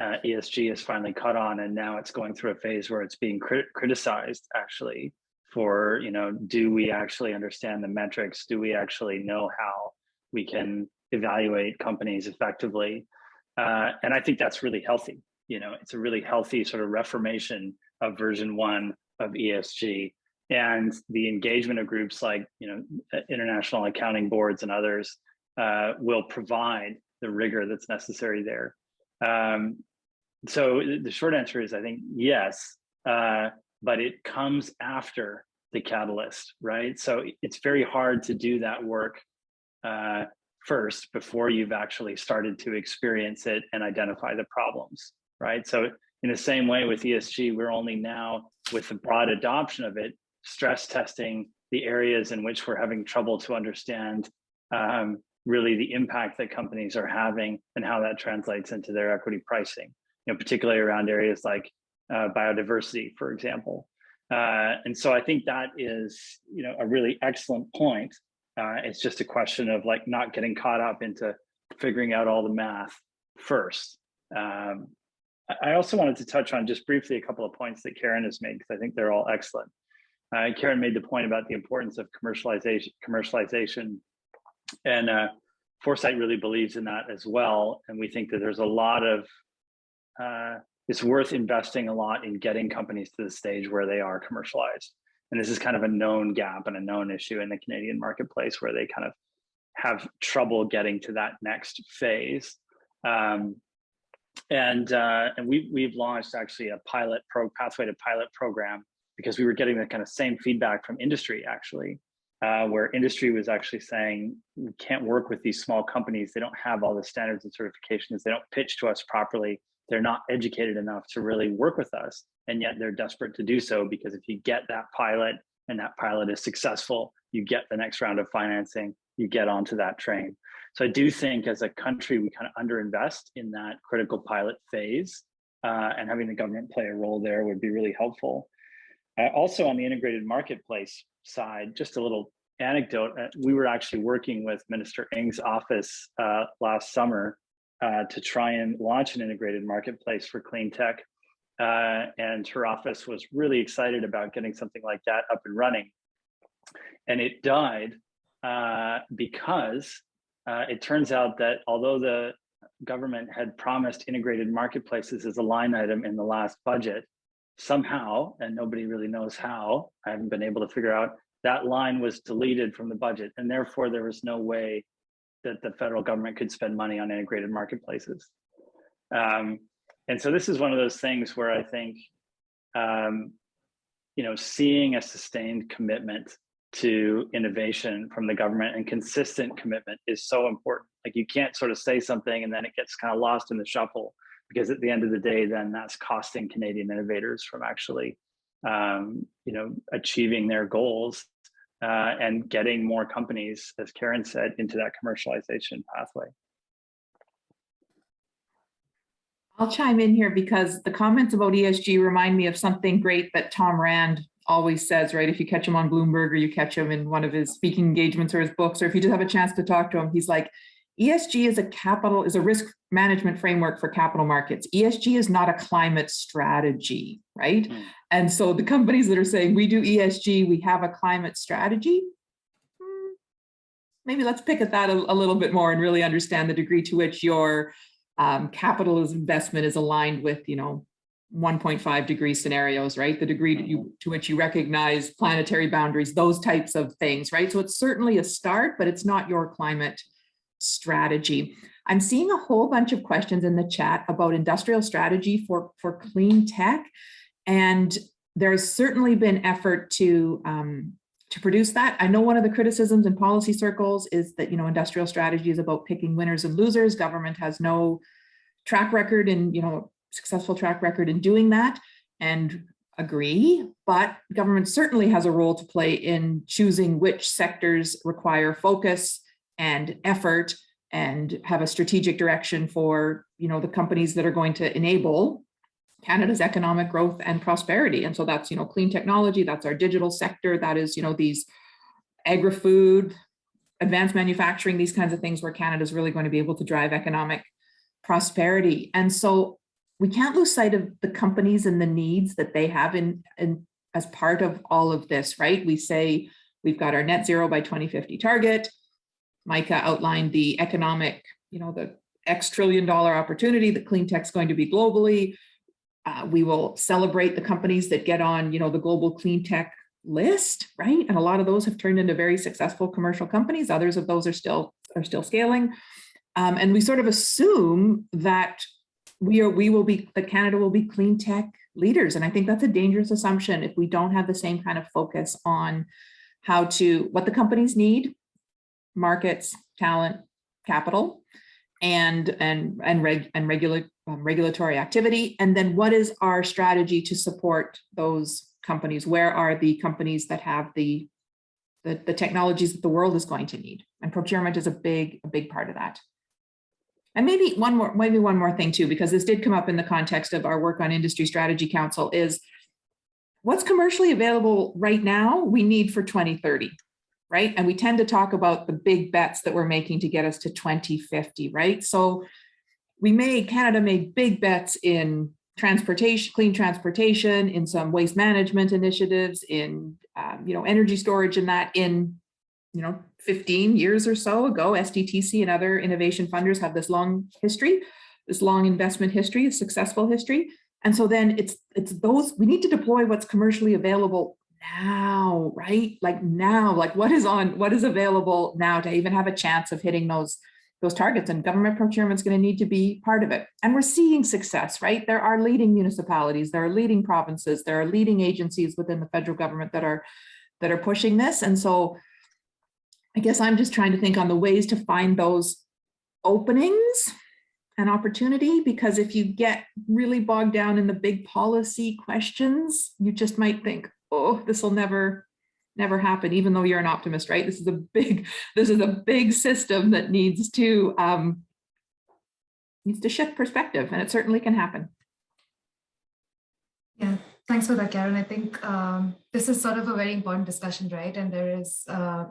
ESG is finally caught on, and now it's going through a phase where it's being criticized actually for, do we actually understand the metrics? Do we actually know how we can evaluate companies effectively? And I think that's really healthy. It's a really healthy sort of reformation of version 1 of ESG, and the engagement of groups like international accounting boards and others will provide the rigor that's necessary there. So the short answer is I think yes, but it comes after the catalyst, right? So it's very hard to do that work first before you've actually started to experience it and identify the problems, right? So in the same way with ESG, we're only now, with the broad adoption of it, stress testing the areas in which we're having trouble to understand really the impact that companies are having and how that translates into their equity pricing, particularly around areas like biodiversity, for example. And so I think that is, a really excellent point. It's just a question of like not getting caught up into figuring out all the math first. I also wanted to touch on just briefly a couple of points that Karen has made, because I think they're all excellent. Karen made the point about the importance of commercialization, and Foresight really believes in that as well. And we think that there's a lot of, it's worth investing a lot in getting companies to the stage where they are commercialized. And this is kind of a known gap and a known issue in the Canadian marketplace where they kind of have trouble getting to that next phase. And we've launched actually a pathway to pilot program, because we were getting the kind of same feedback from industry actually, where industry was actually saying, we can't work with these small companies. They don't have all the standards and certifications. They don't pitch to us properly. they're not educated enough to really work with us. And yet they're desperate to do so, because if you get that pilot and that pilot is successful, you get the next round of financing, you get onto that train. So I do think as a country, we kind of underinvest in that critical pilot phase, and having the government play a role there would be really helpful. Also on the integrated marketplace side, just a little anecdote, we were actually working with Minister Ng's office last summer to try and launch an integrated marketplace for clean tech. And her office was really excited about getting something like that up and running. And it died because it turns out that although the government had promised integrated marketplaces as a line item in the last budget, somehow, and nobody really knows how, I haven't been able to figure out, that line was deleted from the budget. And therefore there was no way that the federal government could spend money on integrated marketplaces. And so this is one of those things where I think, seeing a sustained commitment to innovation from the government and consistent commitment is so important. Like, you can't sort of say something and then it gets kind of lost in the shuffle, because at the end of the day, then that's costing Canadian innovators from actually, achieving their goals and getting more companies, as Karen said, into that commercialization pathway. I'll chime in here because the comments about ESG remind me of something great that Tom Rand always says, right? If you catch him on Bloomberg, or you catch him in one of his speaking engagements or his books, or if you just have a chance to talk to him, he's like, ESG is a risk management framework for capital markets. ESG is not a climate strategy, right? Mm. And so the companies that are saying we do ESG, we have a climate strategy, maybe let's pick at that a little bit more and really understand the degree to which your capital investment is aligned with, 1.5 degree scenarios, right? The degree to which you recognize planetary boundaries, those types of things, right? So it's certainly a start, but it's not your climate strategy. I'm seeing a whole bunch of questions in the chat about industrial strategy for clean tech. And there's certainly been effort to produce that. I know one of the criticisms in policy circles is that, industrial strategy is about picking winners and losers. Government has no track record in, successful track record in doing that, and agree, but government certainly has a role to play in choosing which sectors require focus and effort and have a strategic direction for, the companies that are going to enable Canada's economic growth and prosperity. And so that's, clean technology, that's our digital sector, that is, these agri-food, advanced manufacturing, these kinds of things where Canada is really going to be able to drive economic prosperity. And so we can't lose sight of the companies and the needs that they have in as part of all of this, right? We say we've got our net zero by 2050 target. Micah outlined the economic, the X $1 trillion opportunity that clean tech is going to be globally. We will celebrate the companies that get on, the global clean tech list, right? And a lot of those have turned into very successful commercial companies. Others of those are still scaling. And we sort of assume that that Canada will be clean tech leaders. And I think that's a dangerous assumption if we don't have the same kind of focus on what the companies need, markets, talent, capital, and regulatory activity. And then what is our strategy to support those companies? Where are the companies that have the technologies that the world is going to need? And procurement is a big part of that. And maybe one more thing too, because this did come up in the context of our work on Industry Strategy Council, is what's commercially available right now we need for 2030, right? And we tend to talk about the big bets that we're making to get us to 2050, right? So Canada made big bets in transportation, clean transportation, in some waste management initiatives, in energy storage, and that in 15 years or so ago. SDTC and other innovation funders have this long investment history, a successful history. And so then it's those, we need to deploy what's commercially available now, right? Like now, like what is available now to even have a chance of hitting those targets, and government procurement is going to need to be part of it. And we're seeing success, right? There are leading municipalities, there are leading provinces, there are leading agencies within the federal government that are pushing this. And so I guess I'm just trying to think on the ways to find those openings an opportunity, because if you get really bogged down in the big policy questions, you just might think, oh, this will never happen, even though you're an optimist, right? This is a big system that needs to shift perspective, and it certainly can happen. Yeah, thanks for that, Karen. I think this is sort of a very important discussion, right? And there is a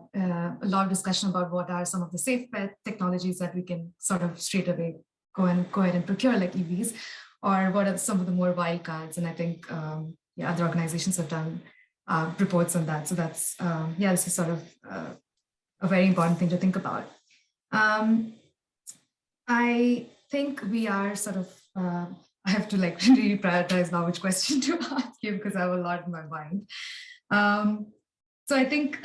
lot of discussion about what are some of the safe bet technologies that we can sort of straight away go ahead and procure, like EVs, or what are some of the more wild cards. And I think other organizations have done reports on that. So that's, this is sort of a very important thing to think about. I think we are sort of, I have to like really prioritize now which question to ask you, because I have a lot in my mind. So I think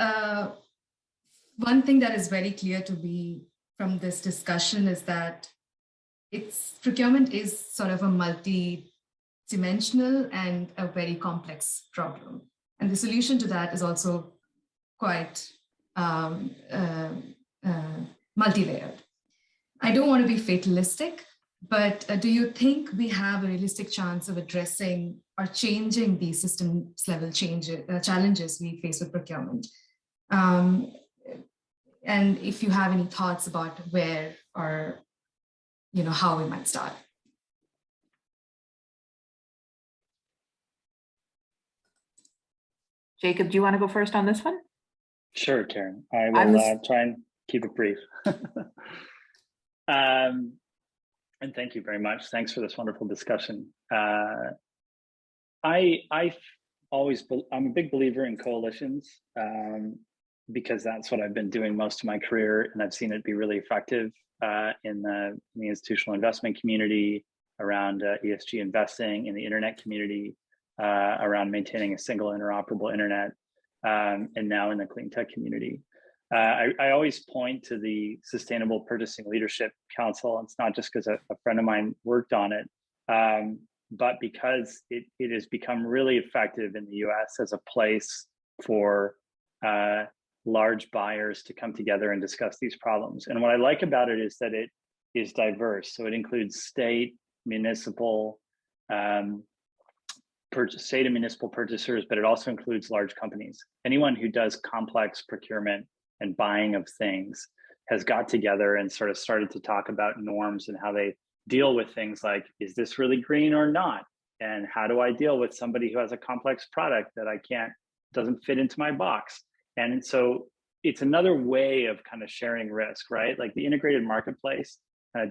one thing that is very clear to me from this discussion is that procurement is sort of a multi-dimensional and a very complex problem. And the solution to that is also quite multi-layered. I don't want to be fatalistic, but do you think we have a realistic chance of addressing or changing these systems level challenges we face with procurement? And if you have any thoughts about where or how we might start. Jacob, do you want to go first on this one? Sure, Karen. I will try and keep it brief. And thank you very much. Thanks for this wonderful discussion. I'm a big believer in coalitions because that's what I've been doing most of my career, and I've seen it be really effective in the institutional investment community, around ESG investing, in the internet community, around maintaining a single interoperable internet, and now in the clean tech community. I always point to the Sustainable Purchasing Leadership Council. It's not just because a friend of mine worked on it, but because it has become really effective in the US as a place for large buyers to come together and discuss these problems. And what I like about it is that it is diverse. So it includes state, municipal, state and municipal purchasers, but it also includes large companies. Anyone who does complex procurement and buying of things has got together and sort of started to talk about norms and how they deal with things like, is this really green or not? And how do I deal with somebody who has a complex product that doesn't fit into my box? And so it's another way of kind of sharing risk, right? Like the integrated marketplace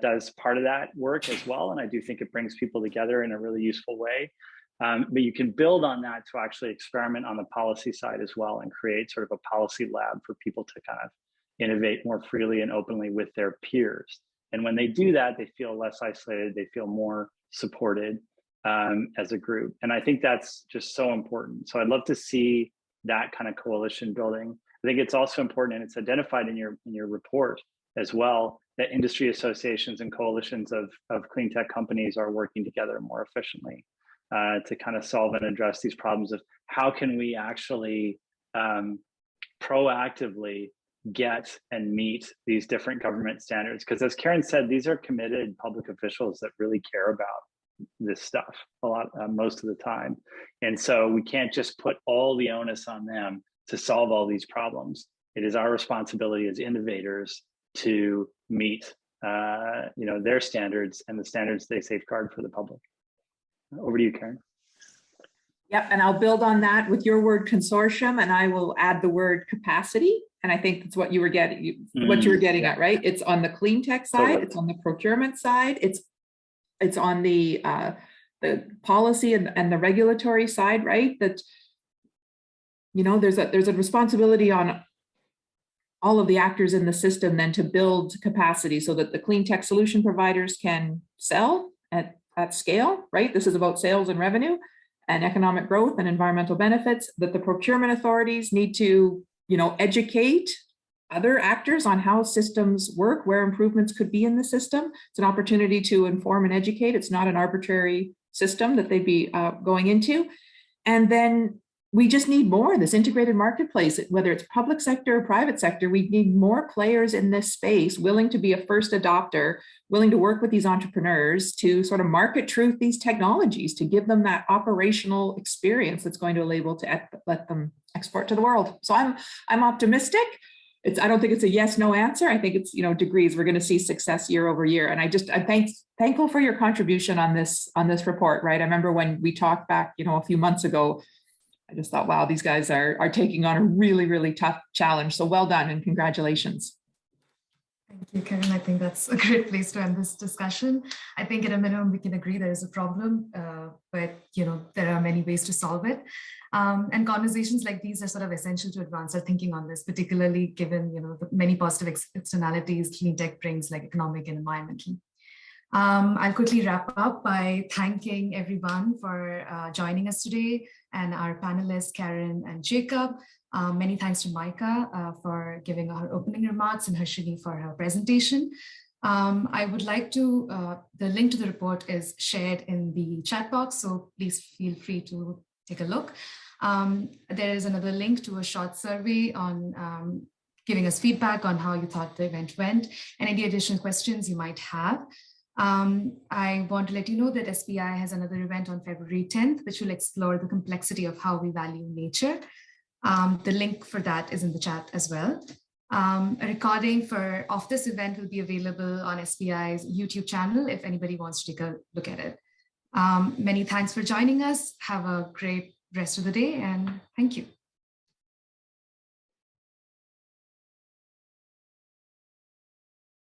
does part of that work as well. And I do think it brings people together in a really useful way. But you can build on that to actually experiment on the policy side as well and create sort of a policy lab for people to kind of innovate more freely and openly with their peers. And when they do that, they feel less isolated, they feel more supported as a group. And I think that's just so important. So I'd love to see that kind of coalition building. I think it's also important, and it's identified in your report as well, that industry associations and coalitions of clean tech companies are working together more efficiently to kind of solve and address these problems of how can we actually proactively get and meet these different government standards. Because as Karen said, these are committed public officials that really care about this stuff a lot, most of the time. And so we can't just put all the onus on them to solve all these problems. It is our responsibility as innovators to meet their standards and the standards they safeguard for the public. Over to you, Karen. Yep, and I'll build on that with your word consortium, and I will add the word capacity. And I think that's what you were getting, at, right? It's on the clean tech side, totally. It's on the procurement side, it's on the policy and the regulatory side, right? That there's a responsibility on all of the actors in the system then to build capacity so that the clean tech solution providers can sell at scale, right? This is about sales and revenue and economic growth and environmental benefits, that the procurement authorities need to, educate other actors on how systems work, where improvements could be in the system. It's an opportunity to inform and educate. It's not an arbitrary system that they'd be going into. And then we just need more, this integrated marketplace, whether it's public sector or private sector, we need more players in this space willing to be a first adopter, willing to work with these entrepreneurs to sort of market truth these technologies, to give them that operational experience that's going to enable to let them export to the world. So I'm optimistic. I don't think it's a yes, no answer. I think it's, degrees. We're going to see success year over year. And I'm thankful for your contribution on this report, right? I remember when we talked back, a few months ago, I just thought, wow, these guys are taking on a really, really tough challenge. So well done and congratulations. Thank you, Karen. I think that's a great place to end this discussion. I think at a minimum, we can agree there is a problem, but there are many ways to solve it. And conversations like these are sort of essential to advance our thinking on this, particularly given the many positive externalities clean tech brings, like economic and environmental. I'll quickly wrap up by thanking everyone for joining us today, and our panelists, Karen and Jacob. Many thanks to Micah for giving her opening remarks and Harshini for her presentation. I would like to, the link to the report is shared in the chat box, so please feel free to take a look. There is another link to a short survey on giving us feedback on how you thought the event went and any additional questions you might have. I want to let you know that SPI has another event on February 10th, which will explore the complexity of how we value nature. The link for that is in the chat as well. A recording of this event will be available on SPI's YouTube channel if anybody wants to take a look at it. Many thanks for joining us. Have a great rest of the day, and thank you.